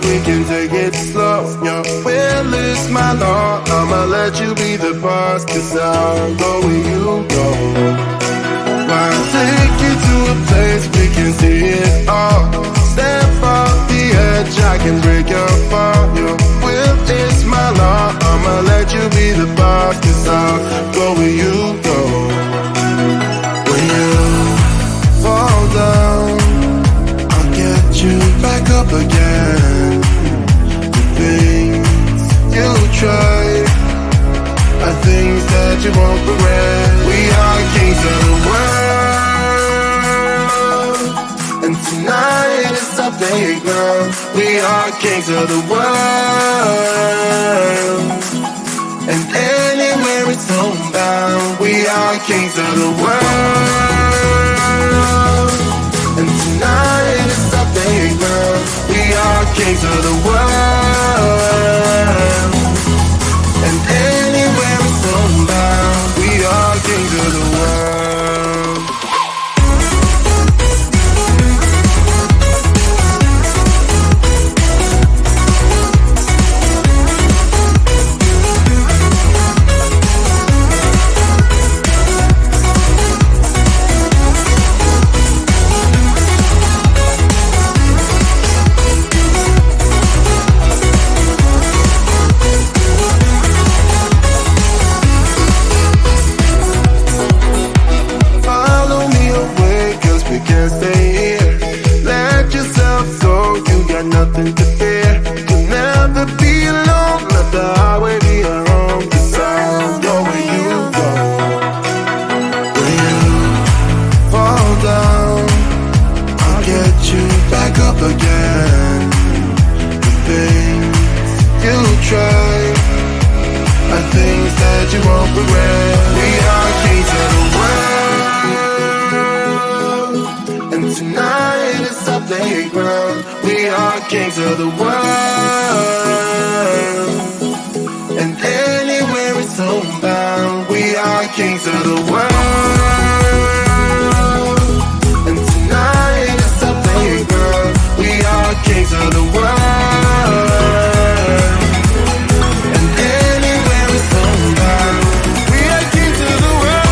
we can take it slow. Your will is my law, I'ma let you be the boss, 'cause I'll go where you go. I'll take you to a place we can see it all. Step off the edge, I can break your fall. Your will is my law, I'ma let you be the boss, 'cause I'll go where you go. When you fall down, I'll get you back up again. The things you try are things that you won't regret. We are kings of the world, and tonight is our playground. We are kings of the world, and anywhere it's homebound. We are kings of the world, and tonight is our playground. We are kings of the world, and anywhere it's homebound. We are kings of the world. Nothing to fear, you'll never be alone. Let the highway be our home, 'cause I'll go where you go. When you fall down, I'll get you back up again. The things you try are things that you won't regret. We are kings of the world, and tonight is our playground. We are kings of the world, and anywhere it's homebound. We are kings of the world, and tonight is our playground. We are kings of the world, and anywhere it's homebound. We are kings of the world.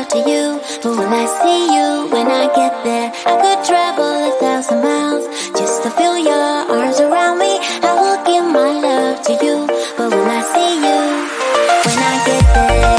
love to you, but will I see you when I get there? I could travel 1,000 miles just to feel your arms around me. I will give my love to you, but will I see you when I get there?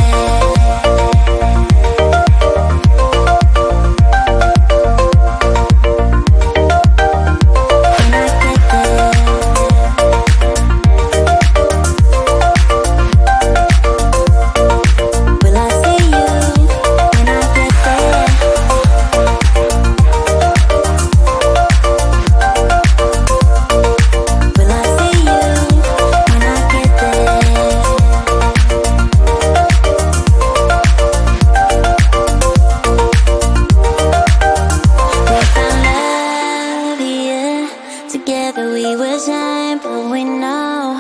Together we will shine, but we know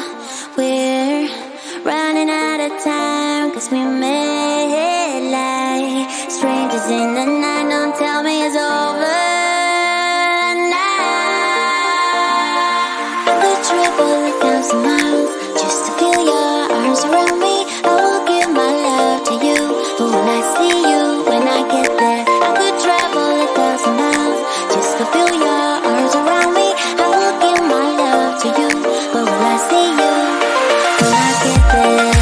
we're running out of time, 'cause we made like strangers in the night. Don't tell me it's over now. I could travel 1,000 miles just to feel your arms around me. I will give my love to you, but will I see you when I get there? I could travel 1,000 miles just to feel your arms around me. I will give my love to you, but will I see you when I get there?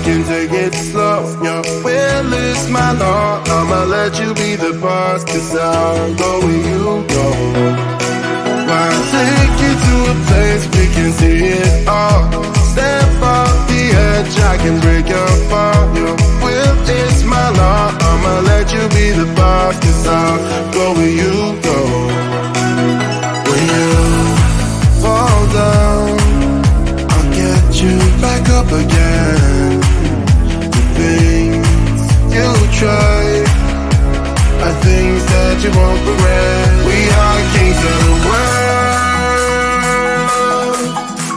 can take it slow. Your will is my law. I'ma let you be the boss, 'cause I'll go where you go. I'll take you to a place we can see it all. Step off the edge, I can break your fall. Your will is my law. I'ma let you be the boss, 'cause I'll go where you go. When you fall down, I'll get you back up again. The things you try are things that you won't regret. We are kings of the world,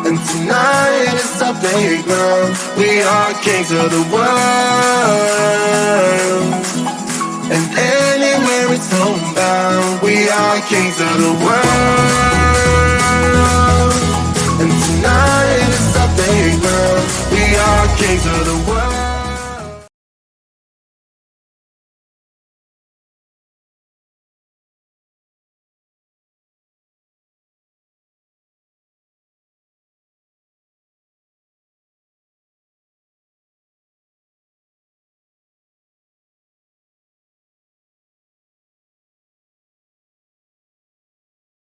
and tonight is our playground. We are kings of the world, and anywhere it's homebound. We are kings of the world, and tonight is our playground. We are kings of the world.